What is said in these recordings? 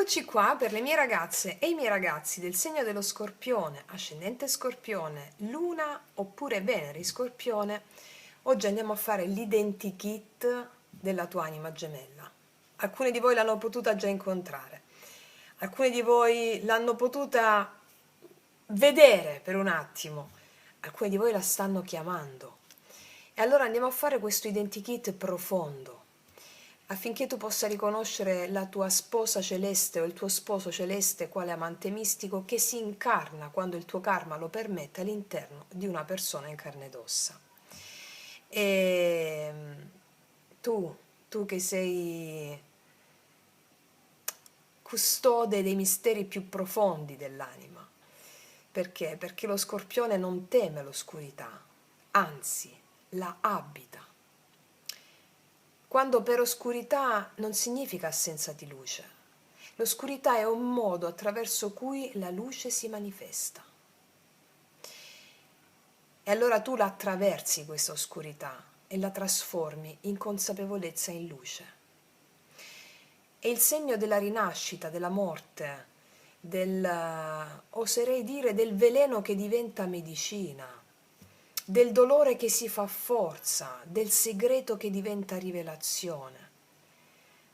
Eccoci qua per le mie ragazze e i miei ragazzi del segno dello Scorpione, ascendente Scorpione, Luna oppure Venere in Scorpione. Oggi andiamo a fare l'identikit della tua anima gemella. Alcuni di voi l'hanno potuta già incontrare, alcuni di voi l'hanno potuta vedere per un attimo, alcuni di voi la stanno chiamando. E allora andiamo a fare questo identikit profondo, affinché tu possa riconoscere la tua sposa celeste o il tuo sposo celeste quale amante mistico che si incarna, quando il tuo karma lo permette, all'interno di una persona in carne ed ossa. E tu che sei custode dei misteri più profondi dell'anima. Perché? Perché lo Scorpione non teme l'oscurità, anzi la abita. Quando per oscurità non significa assenza di luce. L'oscurità è un modo attraverso cui la luce si manifesta. E allora tu la attraversi questa oscurità e la trasformi in consapevolezza in luce. È il segno della rinascita, della morte, oserei dire, del veleno che diventa medicina, del dolore che si fa forza, del segreto che diventa rivelazione.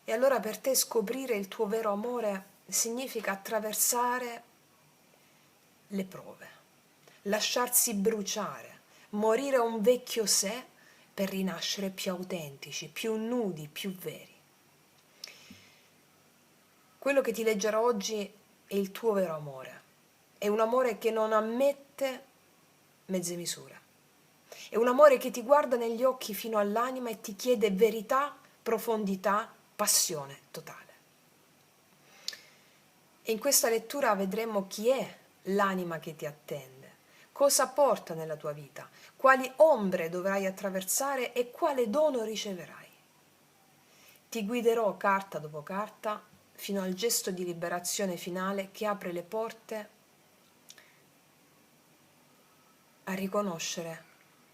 E allora per te scoprire il tuo vero amore significa attraversare le prove, lasciarsi bruciare, morire a un vecchio sé per rinascere più autentici, più nudi, più veri. Quello che ti leggerò oggi è il tuo vero amore. È un amore che non ammette mezze misure. È un amore che ti guarda negli occhi fino all'anima e ti chiede verità, profondità, passione totale. E in questa lettura vedremo chi è l'anima che ti attende, cosa porta nella tua vita, quali ombre dovrai attraversare e quale dono riceverai. Ti guiderò carta dopo carta fino al gesto di liberazione finale che apre le porte a riconoscere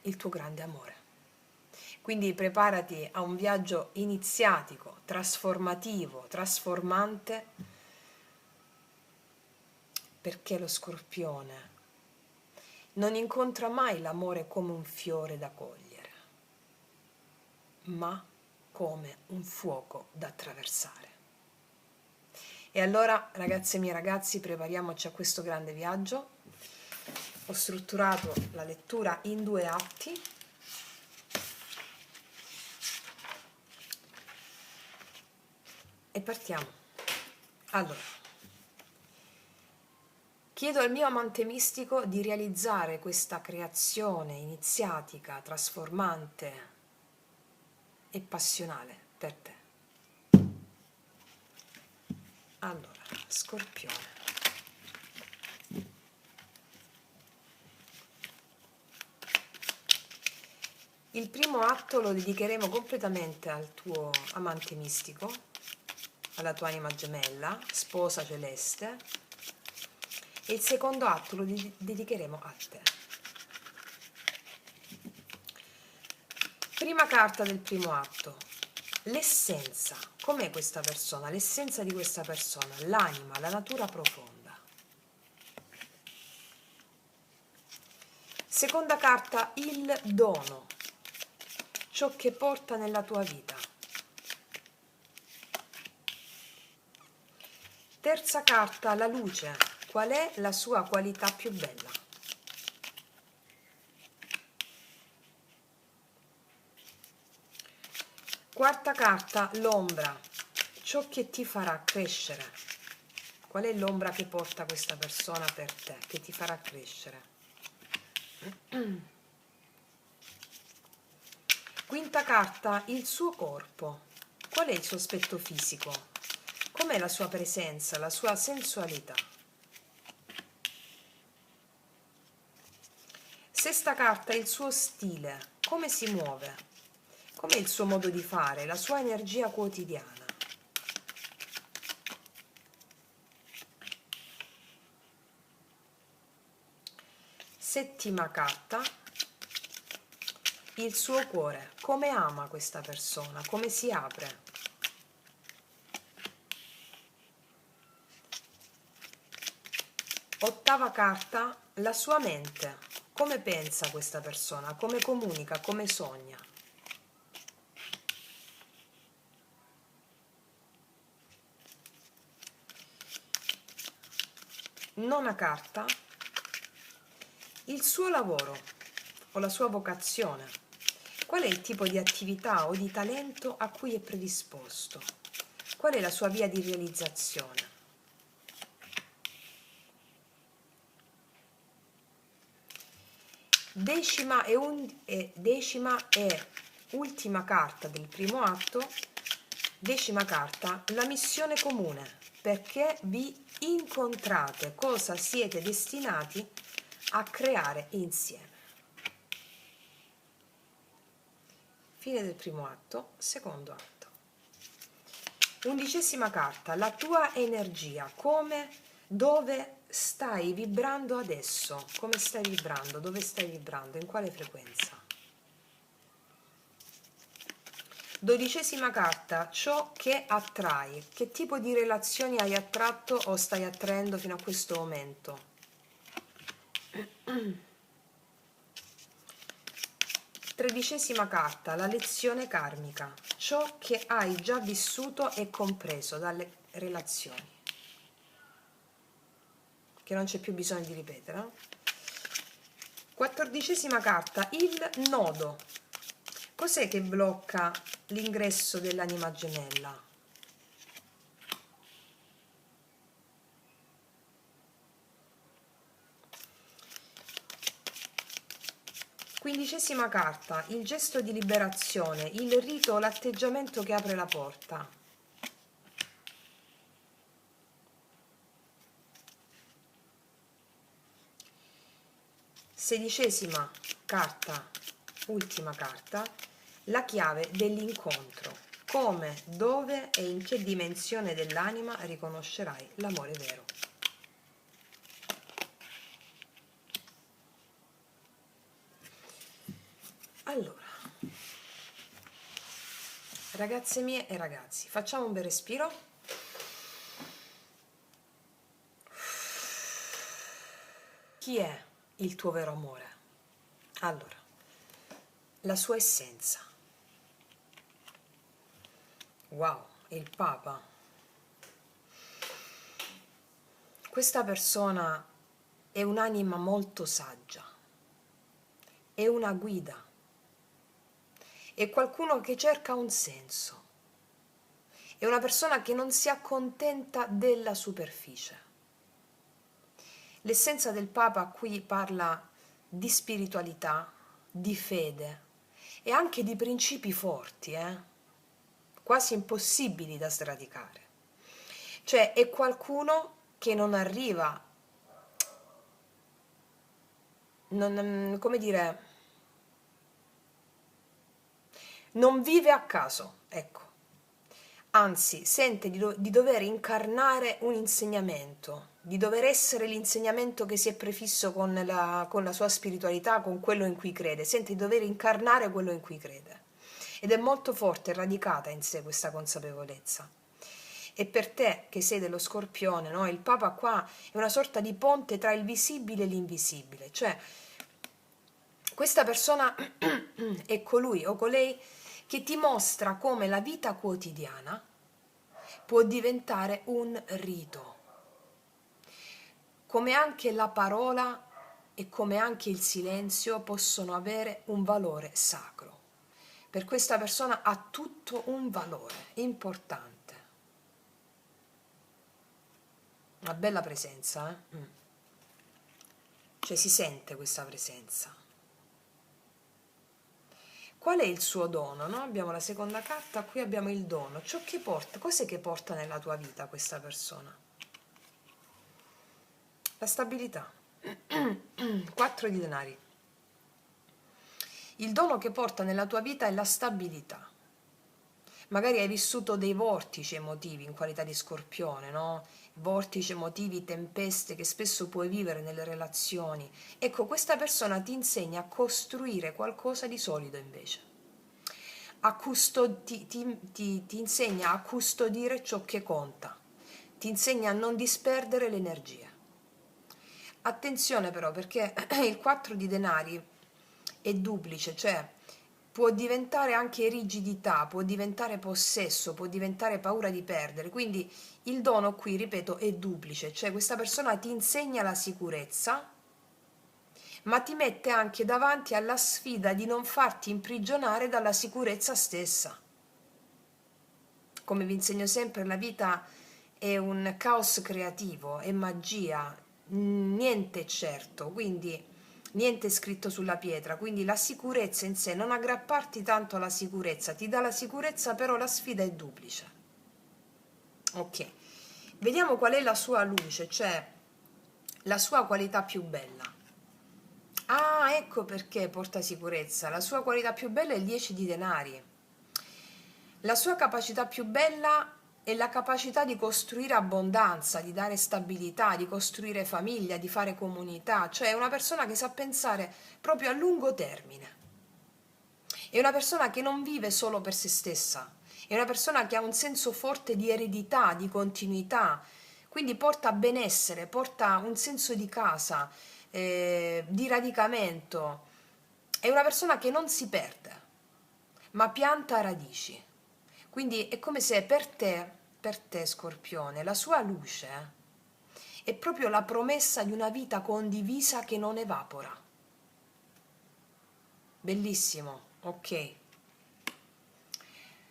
il tuo grande amore. Quindi preparati a un viaggio iniziatico, trasformativo, trasformante, perché lo Scorpione non incontra mai l'amore come un fiore da cogliere, ma come un fuoco da attraversare. E allora, ragazze e miei ragazzi, prepariamoci a questo grande viaggio. Ho strutturato la lettura in 2 atti. E partiamo. Allora, chiedo al mio amante mistico di realizzare questa creazione iniziatica, trasformante e passionale per te. Allora, Scorpione. Il primo atto lo dedicheremo completamente al tuo amante mistico, alla tua anima gemella, sposa celeste, e il secondo atto lo dedicheremo a te. Prima carta del primo atto, l'essenza. Com'è questa persona? L'essenza di questa persona, l'anima, la natura profonda. Seconda carta, il dono, ciò che porta nella tua vita. Terza carta, la luce, qual è la sua qualità più bella. Quarta carta, l'ombra, ciò che ti farà crescere. Qual è l'ombra che porta questa persona per te, che ti farà crescere? Quinta carta, il suo corpo. Qual è il suo aspetto fisico? Com'è la sua presenza, la sua sensualità? Sesta carta, il suo stile. Come si muove? Com'è il suo modo di fare, la sua energia quotidiana? Settima carta, il suo cuore. Come ama questa persona? Come si apre? Ottava carta, la sua mente. Come pensa questa persona? Come comunica? Come sogna? Nona carta, il suo lavoro o la sua vocazione. Qual è il tipo di attività o di talento a cui è predisposto? Qual è la sua via di realizzazione? Decima e ultima carta del primo atto, decima carta, la missione comune, perché vi incontrate, cosa siete destinati a creare insieme. Fine del primo atto, secondo atto. Undicesima carta, la tua energia, come, dove stai vibrando adesso, come stai vibrando, dove stai vibrando, in quale frequenza. Dodicesima carta, ciò che attrai, che tipo di relazioni hai attratto o stai attraendo fino a questo momento. Tredicesima carta, la lezione karmica, ciò che hai già vissuto e compreso dalle relazioni, che non c'è più bisogno di ripetere. No? Quattordicesima carta, il nodo. Cos'è che blocca l'ingresso dell'anima gemella? Quindicesima carta, il gesto di liberazione, il rito o l'atteggiamento che apre la porta. Sedicesima carta, ultima carta, la chiave dell'incontro. Come, dove e in che dimensione dell'anima riconoscerai l'amore vero. Allora, ragazze mie e ragazzi, facciamo un bel respiro. Chi è il tuo vero amore? Allora, la sua essenza. Wow, il Papa. Questa persona è un'anima molto saggia, è una guida, è qualcuno che cerca un senso, è una persona che non si accontenta della superficie. L'essenza del Papa qui parla di spiritualità, di fede e anche di principi forti, quasi impossibili da sradicare. Cioè è qualcuno che non arriva, come dire, non vive a caso, ecco. Anzi, sente di dover incarnare un insegnamento, di dover essere l'insegnamento che si è prefisso con la sua spiritualità, con quello in cui crede, sente di dover incarnare quello in cui crede. Ed è molto forte e radicata in sé questa consapevolezza. E per te che sei dello Scorpione, no? Il Papa qua è una sorta di ponte tra il visibile e l'invisibile, cioè questa persona è colui o colei che ti mostra come la vita quotidiana può diventare un rito, come anche la parola e come anche il silenzio possono avere un valore sacro. Per questa persona ha tutto un valore importante. Una bella presenza, Cioè si sente questa presenza. Qual è il suo dono? No? Abbiamo la seconda carta, qui abbiamo il dono. Ciò che porta, cos'è che porta nella tua vita questa persona? La stabilità. 4 di denari. Il dono che porta nella tua vita è la stabilità. Magari hai vissuto dei vortici emotivi in qualità di Scorpione, no? Vortici emotivi, tempeste che spesso puoi vivere nelle relazioni. Ecco, questa persona ti insegna a costruire qualcosa di solido invece. Ti insegna a custodire ciò che conta. Ti insegna a non disperdere l'energia. Attenzione però, perché il 4 di denari è duplice, cioè può diventare anche rigidità, può diventare possesso, può diventare paura di perdere. Quindi il dono qui, ripeto, è duplice, cioè questa persona ti insegna la sicurezza, ma ti mette anche davanti alla sfida di non farti imprigionare dalla sicurezza stessa. Come vi insegno sempre, la vita è un caos creativo, è magia, niente è certo, quindi niente è scritto sulla pietra, quindi la sicurezza in sé, non aggrapparti tanto alla sicurezza, ti dà la sicurezza, però la sfida è duplice. Ok, vediamo qual è la sua luce, cioè la sua qualità più bella. Ah, ecco perché porta sicurezza. La sua qualità più bella è il 10 di denari. La sua capacità più bella è la capacità di costruire abbondanza, di dare stabilità, di costruire famiglia, di fare comunità, cioè è una persona che sa pensare proprio a lungo termine. È una persona che non vive solo per se stessa, è una persona che ha un senso forte di eredità, di continuità, quindi porta benessere, porta un senso di casa, di radicamento. È una persona che non si perde, ma pianta radici. Quindi è come se per te Scorpione, la sua luce è proprio la promessa di una vita condivisa che non evapora. Bellissimo, ok.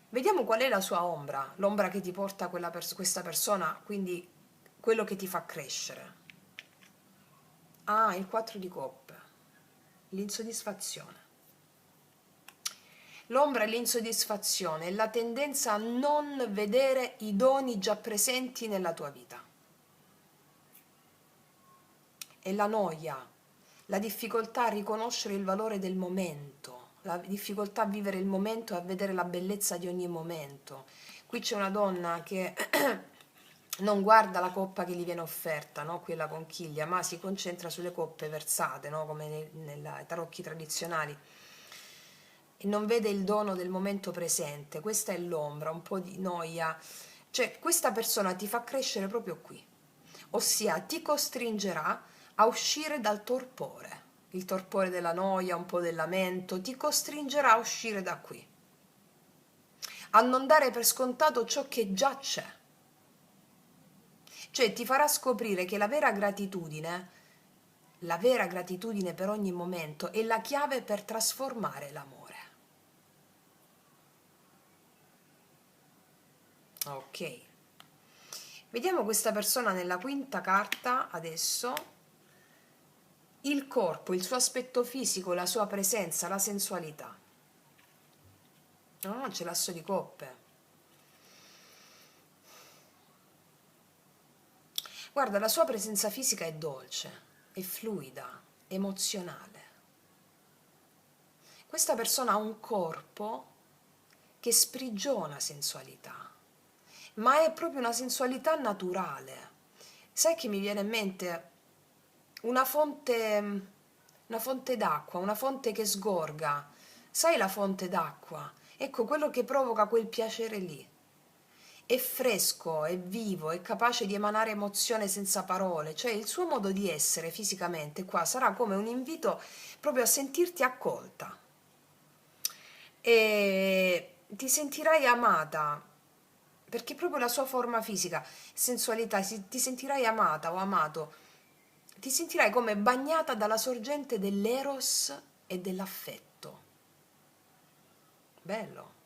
Vediamo qual è la sua ombra, l'ombra che ti porta questa persona, quindi quello che ti fa crescere. Ah, il 4 di coppe, l'insoddisfazione. L'ombra è l'insoddisfazione, è la tendenza a non vedere i doni già presenti nella tua vita. È la noia, la difficoltà a riconoscere il valore del momento, la difficoltà a vivere il momento e a vedere la bellezza di ogni momento. Qui c'è una donna che non guarda la coppa che gli viene offerta, no? Quella conchiglia, ma si concentra sulle coppe versate, no? Come nei tarocchi tradizionali, e non vede il dono del momento presente. Questa è l'ombra, un po' di noia. Cioè, questa persona ti fa crescere proprio qui, ossia ti costringerà a uscire dal torpore, il torpore della noia, un po' del lamento, ti costringerà a uscire da qui, a non dare per scontato ciò che già c'è. Cioè ti farà scoprire che la vera gratitudine per ogni momento è la chiave per trasformare l'amore. Ok. Vediamo questa persona nella quinta carta adesso. Il corpo, il suo aspetto fisico, la sua presenza, la sensualità. No, c'è l'asso di coppe. Guarda, la sua presenza fisica è dolce, è fluida, emozionale. Questa persona ha un corpo che sprigiona sensualità, ma è proprio una sensualità naturale. Sai che mi viene in mente una fonte d'acqua, una fonte che sgorga. Sai la fonte d'acqua? Ecco quello che provoca quel piacere lì. È fresco, è vivo, è capace di emanare emozione senza parole, cioè il suo modo di essere fisicamente qua sarà come un invito proprio a sentirti accolta. E ti sentirai amata, perché proprio la sua forma fisica, sensualità, ti sentirai amata o amato, ti sentirai come bagnata dalla sorgente dell'eros e dell'affetto. Bello.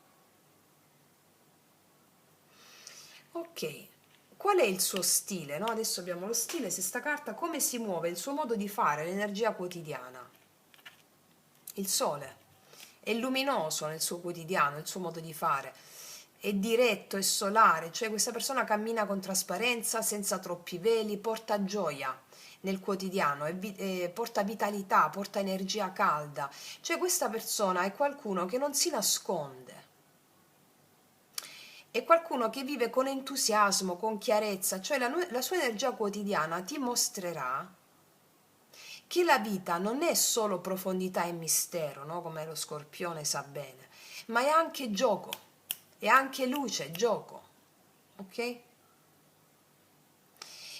Ok, qual è il suo stile? No? Adesso abbiamo lo stile, sesta carta, come si muove, il suo modo di fare, l'energia quotidiana. Il sole è luminoso nel suo quotidiano, il suo modo di fare, è diretto, è solare, cioè questa persona cammina con trasparenza, senza troppi veli, porta gioia nel quotidiano, porta vitalità, porta energia calda, cioè questa persona è qualcuno che non si nasconde. È qualcuno che vive con entusiasmo, con chiarezza, cioè la sua energia quotidiana ti mostrerà che la vita non è solo profondità e mistero, no? Come lo Scorpione sa bene, ma è anche gioco, è anche luce, gioco, ok?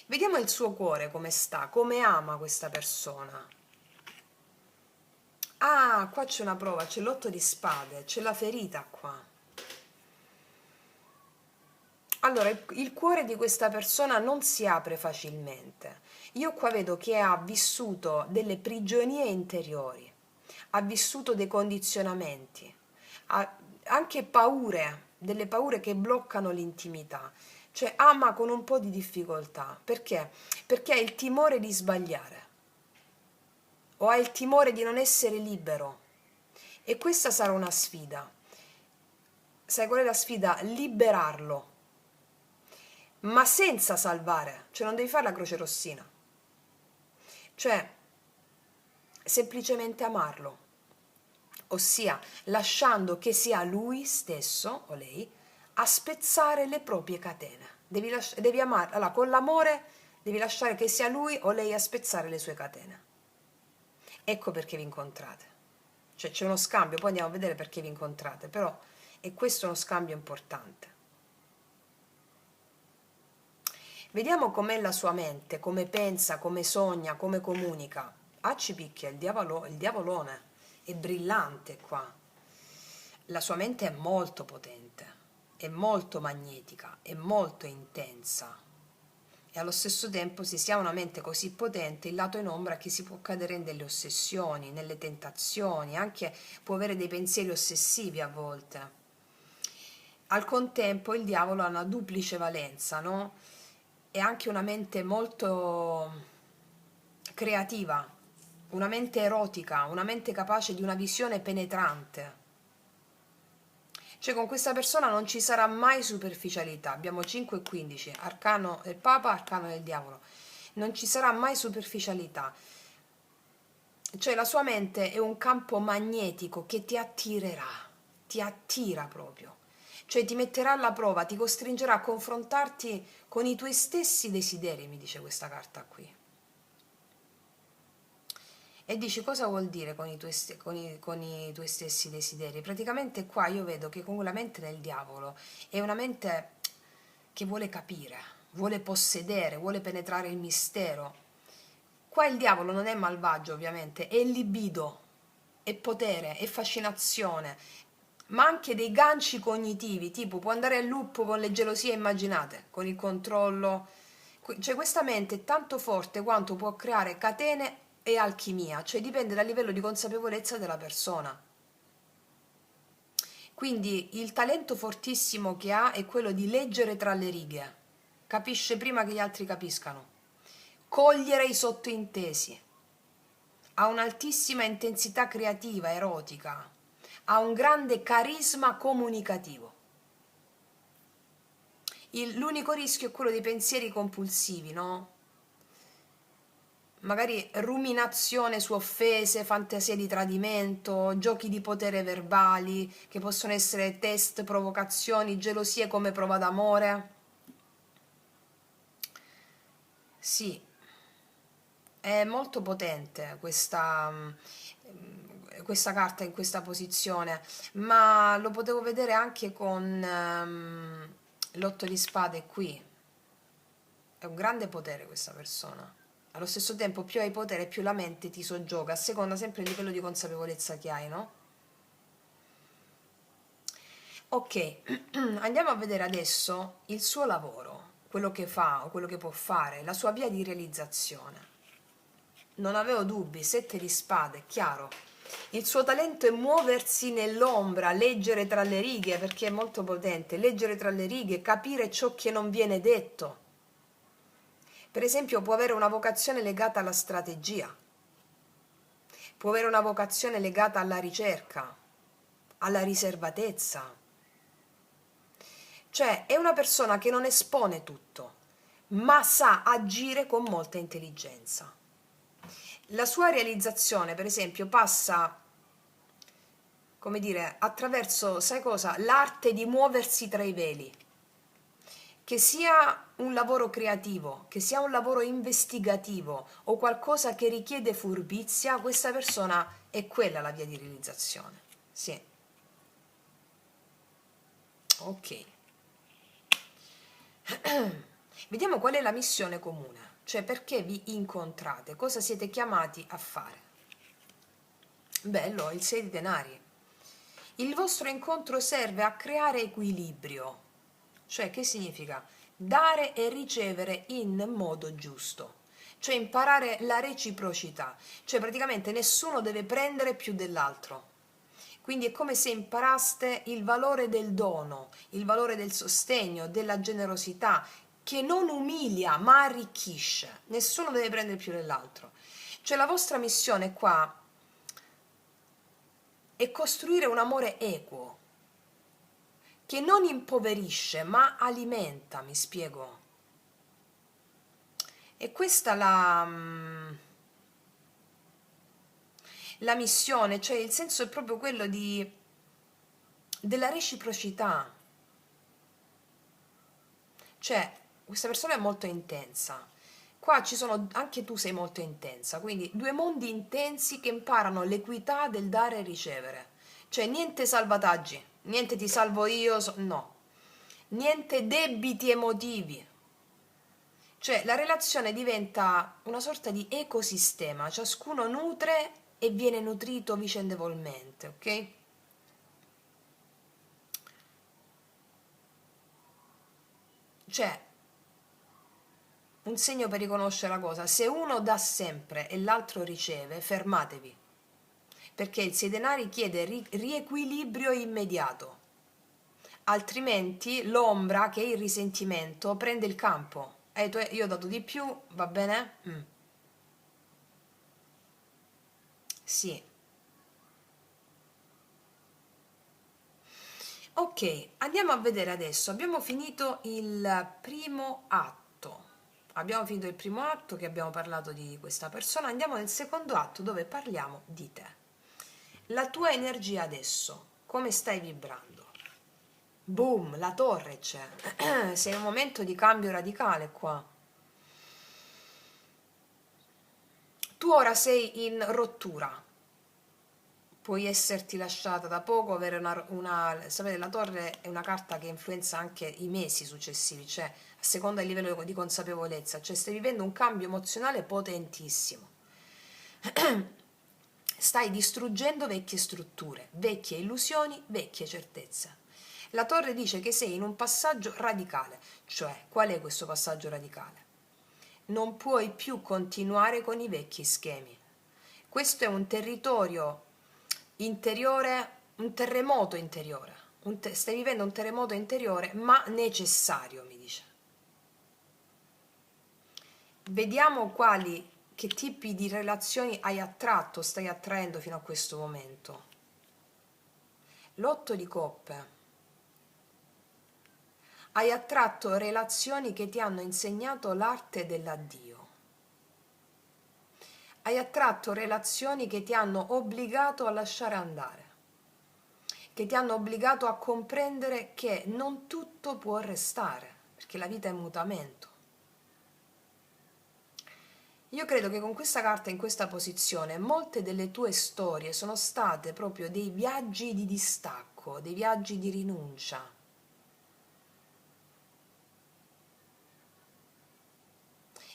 Vediamo il suo cuore come sta, come ama questa persona. Ah, qua c'è una prova, c'è l'8 di spade, c'è la ferita qua. Allora, il cuore di questa persona non si apre facilmente. Io qua vedo che ha vissuto delle prigionie interiori, ha vissuto dei condizionamenti, ha anche paure, delle paure che bloccano l'intimità. Cioè ama con un po' di difficoltà. Perché? Perché ha il timore di sbagliare o ha il timore di non essere libero. E questa sarà una sfida. Sai qual è la sfida? Liberarlo, ma senza salvare, cioè non devi fare la croce rossina, cioè semplicemente amarlo, ossia lasciando che sia lui stesso o lei a spezzare le proprie catene. Devi amare, allora con l'amore devi lasciare che sia lui o lei a spezzare le sue catene. Ecco perché vi incontrate, cioè c'è uno scambio, poi andiamo a vedere perché vi incontrate, però è questo uno scambio importante. Vediamo com'è la sua mente, come pensa, come sogna, come comunica. Ah, ci picchia, il diavolone, è brillante qua. La sua mente è molto potente, è molto magnetica, è molto intensa. E allo stesso tempo, se si ha una mente così potente, il lato in ombra è che si può cadere in delle ossessioni, nelle tentazioni, anche può avere dei pensieri ossessivi a volte. Al contempo il diavolo ha una duplice valenza, no? È anche una mente molto creativa, una mente erotica, una mente capace di una visione penetrante. Cioè con questa persona non ci sarà mai superficialità. Abbiamo 5 e 15, arcano del Papa, arcano del diavolo. Non ci sarà mai superficialità. Cioè la sua mente è un campo magnetico che ti attirerà, ti attira proprio. Cioè ti metterà alla prova, ti costringerà a confrontarti con i tuoi stessi desideri, mi dice questa carta qui. E dici cosa vuol dire con con i tuoi stessi desideri? Praticamente qua io vedo che con la mente del diavolo è una mente che vuole capire, vuole possedere, vuole penetrare il mistero. Qua il diavolo non è malvagio ovviamente, è libido, è potere, è fascinazione, ma anche dei ganci cognitivi, tipo può andare a loop con le gelosie immaginate, con il controllo. Cioè questa mente è tanto forte quanto può creare catene e alchimia, cioè dipende dal livello di consapevolezza della persona. Quindi il talento fortissimo che ha è quello di leggere tra le righe, capisce prima che gli altri capiscano, cogliere i sottointesi, ha un'altissima intensità creativa, erotica, ha un grande carisma comunicativo. L'unico rischio è quello dei pensieri compulsivi, no? Magari ruminazione su offese, fantasie di tradimento, giochi di potere verbali, che possono essere test, provocazioni, gelosie come prova d'amore. Sì, è molto potente questa carta in questa posizione, ma lo potevo vedere anche con l'otto di spade qui. È un grande potere questa persona. Allo stesso tempo, più hai potere, più la mente ti soggioga, a seconda sempre del livello di consapevolezza che hai, no? Ok, andiamo a vedere adesso il suo lavoro, quello che fa o quello che può fare, la sua via di realizzazione. Non avevo dubbi, 7 di spade, chiaro. Il suo talento è muoversi nell'ombra, leggere tra le righe, perché è molto potente, leggere tra le righe, capire ciò che non viene detto. Per esempio, può avere una vocazione legata alla strategia, può avere una vocazione legata alla ricerca, alla riservatezza. Cioè, è una persona che non espone tutto, ma sa agire con molta intelligenza. La sua realizzazione, per esempio, passa, come dire, attraverso, sai cosa? L'arte di muoversi tra i veli. Che sia un lavoro creativo, che sia un lavoro investigativo o qualcosa che richiede furbizia, questa persona è quella la via di realizzazione. Sì. Ok. Vediamo qual è la missione comune. cioè perché vi incontrate, cosa siete chiamati a fare. Bello, il 6 di denari. Il vostro incontro serve a creare equilibrio, cioè che significa? Dare e ricevere in modo giusto, cioè imparare la reciprocità, cioè praticamente nessuno deve prendere più dell'altro. Quindi è come se imparaste il valore del dono, il valore del sostegno, della generosità, che non umilia ma arricchisce. Nessuno deve prendere più dell'altro. Cioè la vostra missione qua è costruire un amore equo, che non impoverisce ma alimenta, mi spiego. E questa la missione, cioè il senso è proprio quello della reciprocità. Cioè, questa persona è molto intensa. Qua ci sono, anche tu sei molto intensa, quindi due mondi intensi che imparano l'equità del dare e ricevere. Cioè, niente salvataggi, niente ti salvo io, no. Niente debiti emotivi. Cioè, la relazione diventa una sorta di ecosistema, ciascuno nutre e viene nutrito vicendevolmente, ok? Cioè, un segno per riconoscere la cosa: se uno dà sempre e l'altro riceve, fermatevi, perché il sei denari chiede riequilibrio immediato, altrimenti l'ombra, che è il risentimento, prende il campo. Io ho dato di più, va bene? Sì. Ok, andiamo a vedere adesso. Abbiamo finito il primo atto. Abbiamo finito il primo atto, che abbiamo parlato di questa persona. Andiamo nel secondo atto, dove parliamo di te. La tua energia adesso, come stai vibrando? Boom, la torre c'è. Sei in un momento di cambio radicale qua. Tu ora sei in rottura. Puoi esserti lasciata da poco, avere sapete, la torre è una carta che influenza anche i mesi successivi, cioè a seconda del livello di consapevolezza, cioè stai vivendo un cambio emozionale potentissimo. Stai distruggendo vecchie strutture, vecchie illusioni, vecchie certezze. La torre dice che sei in un passaggio radicale, cioè qual è questo passaggio radicale? Non puoi più continuare con i vecchi schemi. Questo è un territorio interiore, un terremoto interiore. Stai vivendo un terremoto interiore, ma necessario, mi dice. Vediamo che tipi di relazioni hai attratto, stai attraendo fino a questo momento. L'otto di coppe. Hai attratto relazioni che ti hanno insegnato l'arte dell'addio. Hai attratto relazioni che ti hanno obbligato a lasciare andare, che ti hanno obbligato a comprendere che non tutto può restare, perché la vita è mutamento. Io credo che con questa carta in questa posizione molte delle tue storie sono state proprio dei viaggi di distacco, dei viaggi di rinuncia.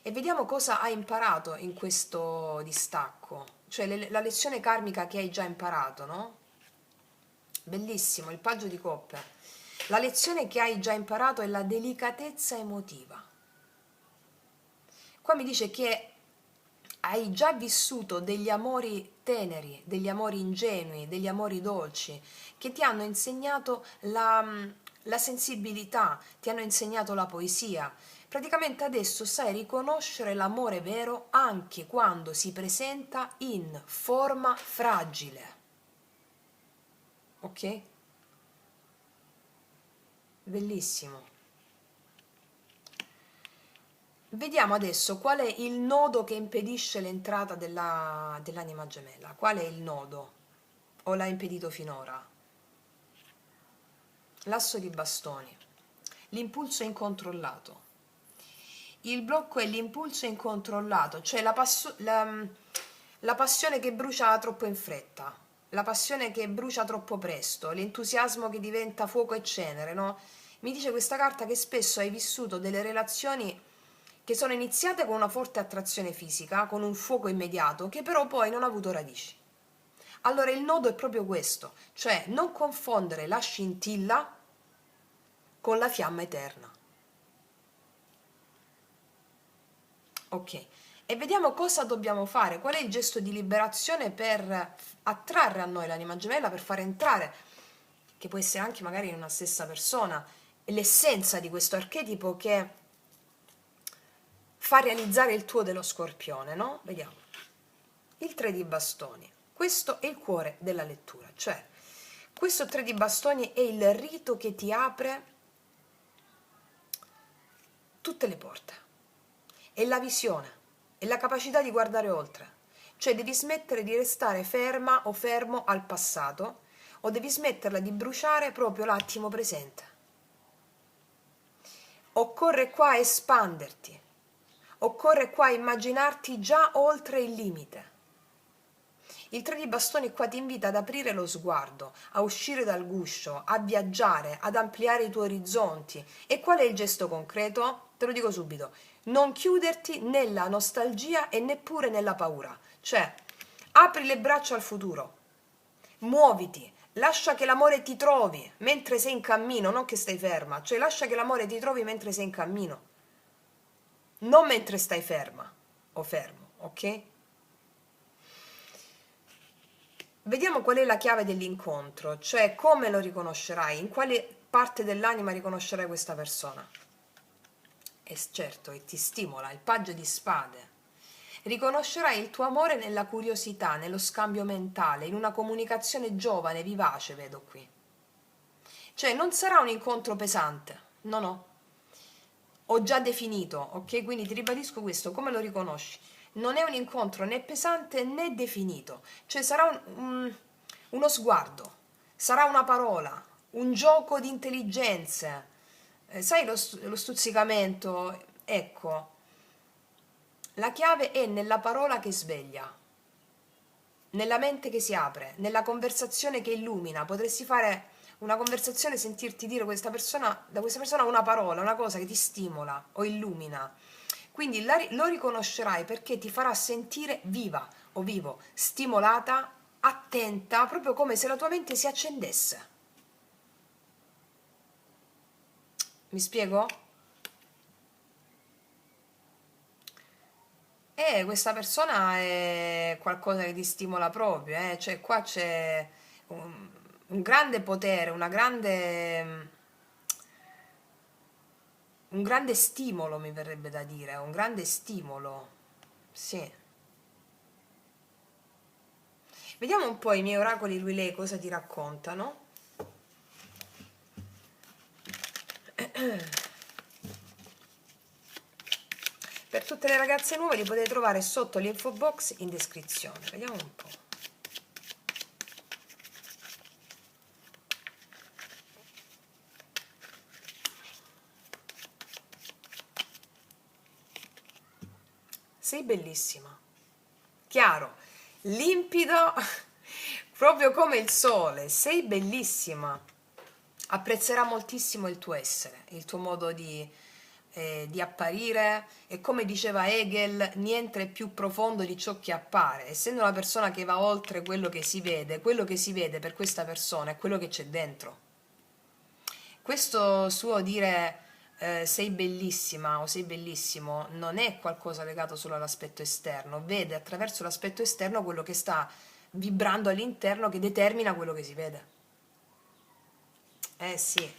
E vediamo cosa hai imparato in questo distacco, cioè la lezione karmica che hai già imparato, no? Bellissimo, il paggio di coppe. La lezione che hai già imparato è la delicatezza emotiva. Qua mi dice che hai già vissuto degli amori teneri, degli amori ingenui, degli amori dolci, che ti hanno insegnato la sensibilità, ti hanno insegnato la poesia. Praticamente adesso sai riconoscere l'amore vero anche quando si presenta in forma fragile. Ok? Bellissimo. Vediamo adesso qual è il nodo che impedisce l'entrata dell'anima gemella. Qual è il nodo? O l'ha impedito finora? L'asso di bastoni. L'impulso incontrollato. Il blocco è l'impulso incontrollato, cioè la passione che brucia troppo in fretta, la passione che brucia troppo presto, l'entusiasmo che diventa fuoco e cenere, no? Mi dice questa carta che spesso hai vissuto delle relazioni che sono iniziate con una forte attrazione fisica, con un fuoco immediato, che però poi non ha avuto radici. Allora il nodo è proprio questo, cioè non confondere la scintilla con la fiamma eterna. Ok, e vediamo cosa dobbiamo fare, qual è il gesto di liberazione per attrarre a noi l'anima gemella, per far entrare, che può essere anche magari in una stessa persona, l'essenza di questo archetipo che fa realizzare il tuo dello Scorpione, no? Vediamo. Il 3 di bastoni. Questo è il cuore della lettura, cioè questo 3 di bastoni è il rito che ti apre tutte le porte. È la visione, è la capacità di guardare oltre. Cioè devi smettere di restare ferma o fermo al passato, o devi smetterla di bruciare proprio l'attimo presente. Occorre qua espanderti, occorre qua immaginarti già oltre il limite. Il 3 di bastoni qua ti invita ad aprire lo sguardo, a uscire dal guscio, a viaggiare, ad ampliare i tuoi orizzonti. E qual è il gesto concreto? Te lo dico subito. Non chiuderti nella nostalgia e neppure nella paura. Cioè, apri le braccia al futuro, muoviti, lascia che l'amore ti trovi mentre sei in cammino, non che stai ferma. Cioè, lascia che l'amore ti trovi mentre sei in cammino, non mentre stai ferma o fermo, ok? Vediamo qual è la chiave dell'incontro, cioè come lo riconoscerai, in quale parte dell'anima riconoscerai questa persona. E certo, e ti stimola, il paggio di spade. Riconoscerai il tuo amore nella curiosità, nello scambio mentale, in una comunicazione giovane, vivace, vedo qui. Cioè non sarà un incontro pesante, no, no. Ho già definito, ok? Quindi ti ribadisco questo, come lo riconosci? Non è un incontro né pesante né definito, cioè sarà uno sguardo, sarà una parola, un gioco di intelligenze. Sai lo stuzzicamento? Ecco, la chiave è nella parola che sveglia, nella mente che si apre, nella conversazione che illumina. Potresti fare una conversazione, sentirti dire da questa persona una parola, una cosa che ti stimola o illumina. Quindi lo riconoscerai perché ti farà sentire viva o vivo, stimolata, attenta, proprio come se la tua mente si accendesse. Mi spiego? Questa persona è qualcosa che ti stimola proprio, cioè qua c'è un grande potere, un grande stimolo, mi verrebbe da dire, un grande stimolo, sì. Vediamo un po' i miei oracoli, lui lei cosa ti raccontano. Per tutte le ragazze nuove li potete trovare sotto l'info box in descrizione. Vediamo un po'. Sei bellissima. Chiaro, limpido, proprio come il sole. Sei bellissima. Apprezzerà moltissimo il tuo essere, il tuo modo di apparire, e come diceva Hegel, niente è più profondo di ciò che appare. Essendo una persona che va oltre quello che si vede, quello che si vede per questa persona è quello che c'è dentro. Questo suo dire sei bellissima o sei bellissimo non è qualcosa legato solo all'aspetto esterno, vede attraverso l'aspetto esterno quello che sta vibrando all'interno, che determina quello che si vede. Eh sì,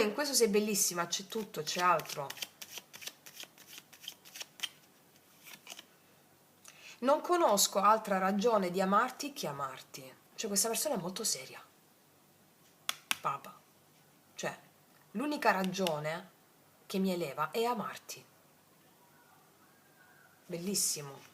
in questo sei bellissima, c'è tutto, c'è altro. Non conosco altra ragione di amarti che amarti. Cioè questa persona è molto seria. Papa. Cioè, l'unica ragione che mi eleva è amarti. Bellissimo.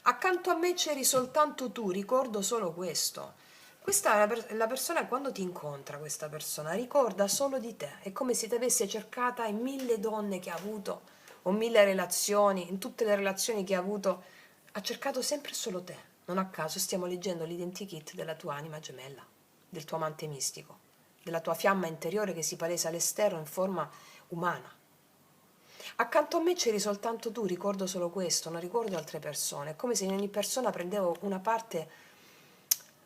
Accanto a me c'eri soltanto tu, ricordo solo questo. Questa è la persona, quando ti incontra questa persona, ricorda solo di te. È come se ti avesse cercata in 1000 donne che ha avuto, o 1000 relazioni, in tutte le relazioni che ha avuto, ha cercato sempre solo te. Non a caso stiamo leggendo l'identikit della tua anima gemella, del tuo amante mistico. della tua fiamma interiore che si palesa all'esterno in forma umana. Accanto a me c'eri soltanto tu, ricordo solo questo, non ricordo altre persone. È come se in ogni persona prendevo una parte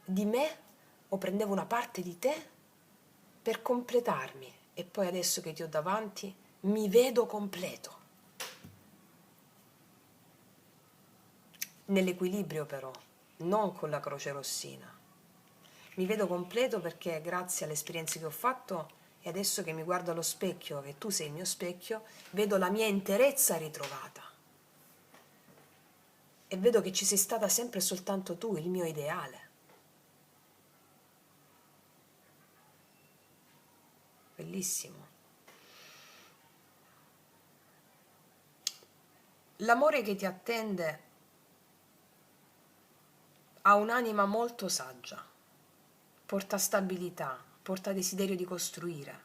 di me o prendevo una parte di te per completarmi. E poi adesso che ti ho davanti mi vedo completo. Nell'equilibrio però, non con la croce rossina. Mi vedo completo perché grazie alle esperienze che ho fatto e adesso che mi guardo allo specchio, che tu sei il mio specchio, vedo la mia interezza ritrovata. E vedo che ci sei stata sempre e soltanto tu, il mio ideale. Bellissimo. L'amore che ti attende ha un'anima molto saggia, porta stabilità, porta desiderio di costruire,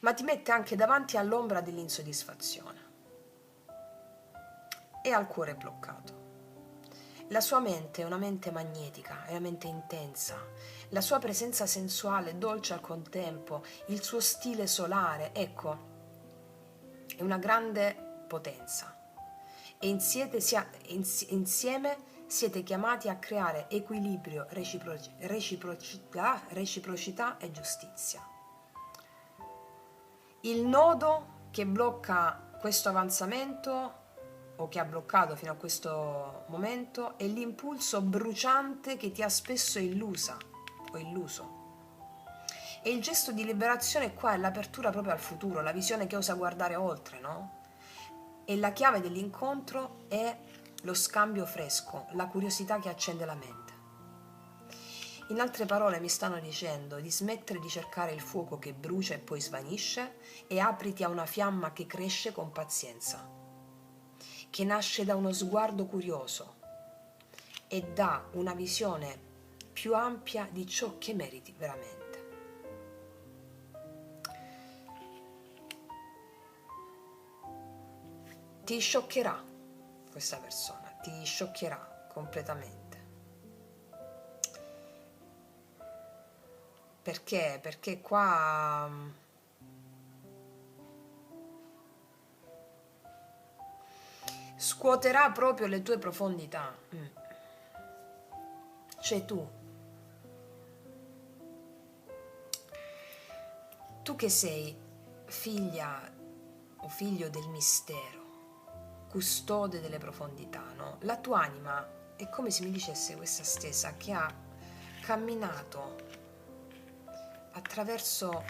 ma ti mette anche davanti all'ombra dell'insoddisfazione e al cuore bloccato. La sua mente è una mente magnetica, è una mente intensa, la sua presenza sensuale, dolce al contempo, il suo stile solare, ecco, è una grande potenza. E insieme siete chiamati a creare equilibrio, reciprocità e giustizia. Il nodo che blocca questo avanzamento o che ha bloccato fino a questo momento è l'impulso bruciante che ti ha spesso illusa o illuso. E il gesto di liberazione qua è l'apertura proprio al futuro, la visione che osa guardare oltre, no? E la chiave dell'incontro è lo scambio fresco, la curiosità che accende la mente. In altre parole mi stanno dicendo di smettere di cercare il fuoco che brucia e poi svanisce e apriti a una fiamma che cresce con pazienza, che nasce da uno sguardo curioso e dà una visione più ampia di ciò che meriti veramente. Ti scioccherà questa persona, ti scioccherà completamente. Perché? Perché qua scuoterà proprio le tue profondità. Cioè tu che sei figlia o figlio del mistero, custode delle profondità, no? La tua anima è come se mi dicesse questa stessa che ha camminato attraverso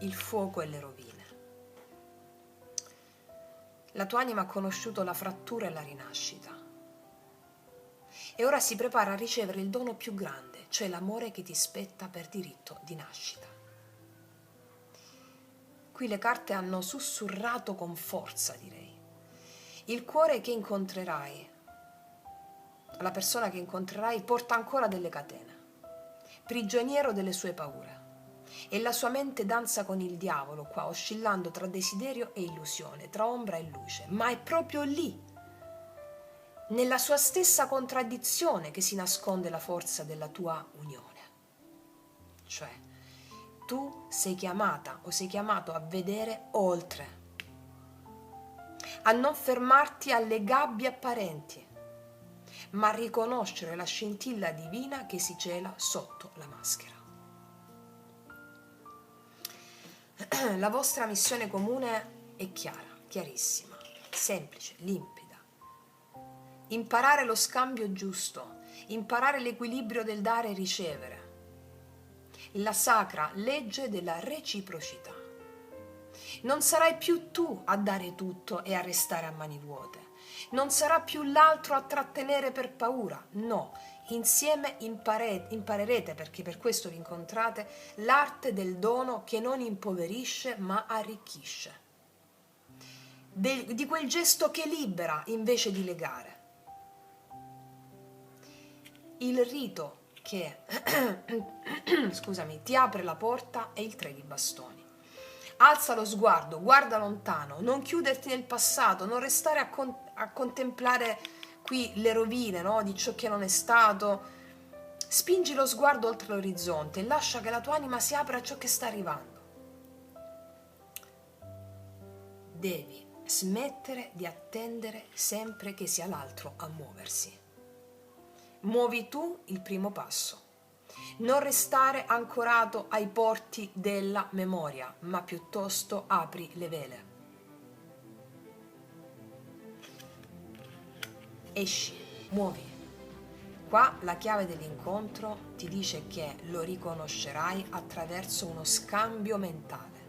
il fuoco e le rovine. La tua anima ha conosciuto la frattura e la rinascita e ora si prepara a ricevere il dono più grande, cioè l'amore che ti spetta per diritto di nascita. Qui le carte hanno sussurrato con forza, direi. Il cuore che incontrerai, la persona che incontrerai, porta ancora delle catene, prigioniero delle sue paure. E la sua mente danza con il diavolo qua, oscillando tra desiderio e illusione, tra ombra e luce. Ma è proprio lì, nella sua stessa contraddizione, che si nasconde la forza della tua unione. Cioè, tu sei chiamata o sei chiamato a vedere oltre, a non fermarti alle gabbie apparenti, ma a riconoscere la scintilla divina che si cela sotto la maschera. La vostra missione comune è chiara, chiarissima, semplice, limpida. Imparare lo scambio giusto, imparare l'equilibrio del dare e ricevere, la sacra legge della reciprocità. Non sarai più tu a dare tutto e a restare a mani vuote. Non sarà più l'altro a trattenere per paura, no. Insieme imparerete, perché per questo vi incontrate, l'arte del dono che non impoverisce ma arricchisce. Di quel gesto che libera invece di legare. Il rito che scusami, ti apre la porta è il 3 di bastoni. Alza lo sguardo, guarda lontano, non chiuderti nel passato, non restare a contemplare qui le rovine, no? Di ciò che non è stato. Spingi lo sguardo oltre l'orizzonte e lascia che la tua anima si apra a ciò che sta arrivando. Devi smettere di attendere sempre che sia l'altro a muoversi. Muovi tu il primo passo. Non restare ancorato ai porti della memoria, ma piuttosto apri le vele. Esci, muovi. Qua la chiave dell'incontro ti dice che lo riconoscerai attraverso uno scambio mentale,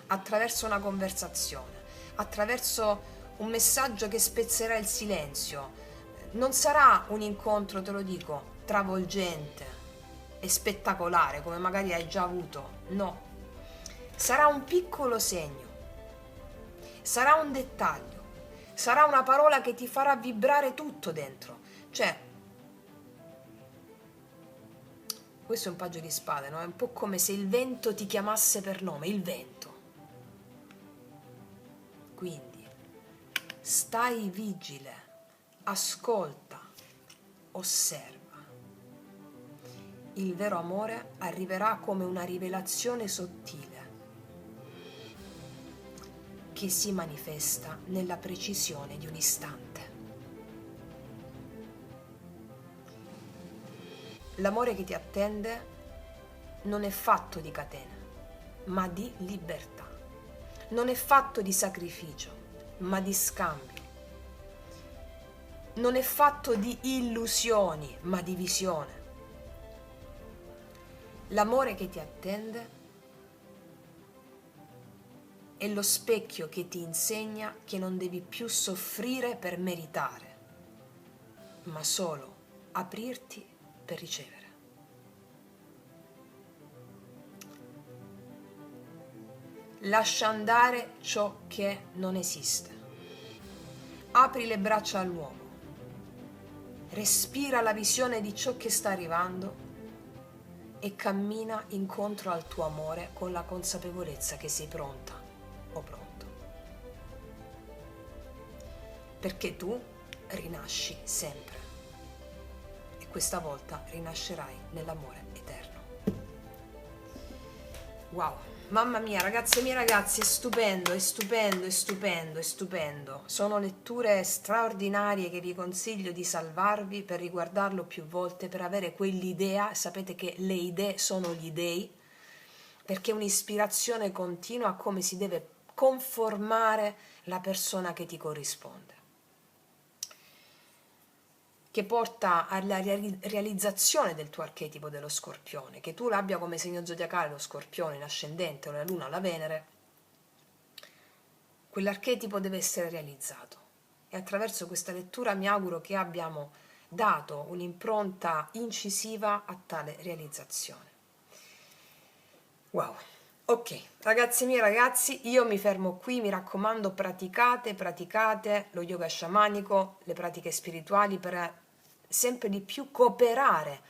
attraverso una conversazione, attraverso un messaggio che spezzerà il silenzio. Non sarà un incontro, te lo dico, travolgente e spettacolare come magari hai già avuto, no. Sarà un piccolo segno, sarà un dettaglio, sarà una parola che ti farà vibrare tutto dentro. Cioè, questo è un paggio di spade, no? È un po' come se il vento ti chiamasse per nome, il vento. Quindi, stai vigile, ascolta, osserva. Il vero amore arriverà come una rivelazione sottile che si manifesta nella precisione di un istante. L'amore che ti attende non è fatto di catene, ma di libertà. Non è fatto di sacrificio, ma di scambio. Non è fatto di illusioni, ma di visione. L'amore che ti attende è lo specchio che ti insegna che non devi più soffrire per meritare, ma solo aprirti per ricevere. Lascia andare ciò che non esiste. Apri le braccia al nuovo. Respira la visione di ciò che sta arrivando e cammina incontro al tuo amore con la consapevolezza che sei pronta o pronto. Perché tu rinasci sempre e questa volta rinascerai nell'amore eterno. Wow, mamma mia, ragazze e miei ragazzi, è stupendo, è stupendo, è stupendo, è stupendo. Sono letture straordinarie che vi consiglio di salvarvi per riguardarlo più volte, per avere quell'idea. Sapete che le idee sono gli dei, perché è un'ispirazione continua a come si deve conformare la persona che ti corrisponde, che porta alla realizzazione del tuo archetipo dello Scorpione, che tu l'abbia come segno zodiacale lo Scorpione in ascendente o la Luna o la Venere, quell'archetipo deve essere realizzato. E attraverso questa lettura mi auguro che abbiamo dato un'impronta incisiva a tale realizzazione. Wow! Ok, ragazzi miei ragazzi, io mi fermo qui, mi raccomando, praticate lo yoga sciamanico, le pratiche spirituali per sempre di più cooperare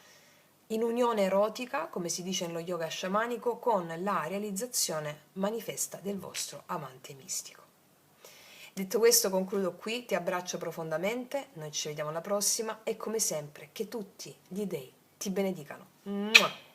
in unione erotica, come si dice nello yoga sciamanico, con la realizzazione manifesta del vostro amante mistico. Detto questo, concludo qui, ti abbraccio profondamente, noi ci vediamo alla prossima e come sempre che tutti gli dei ti benedicano. Mua!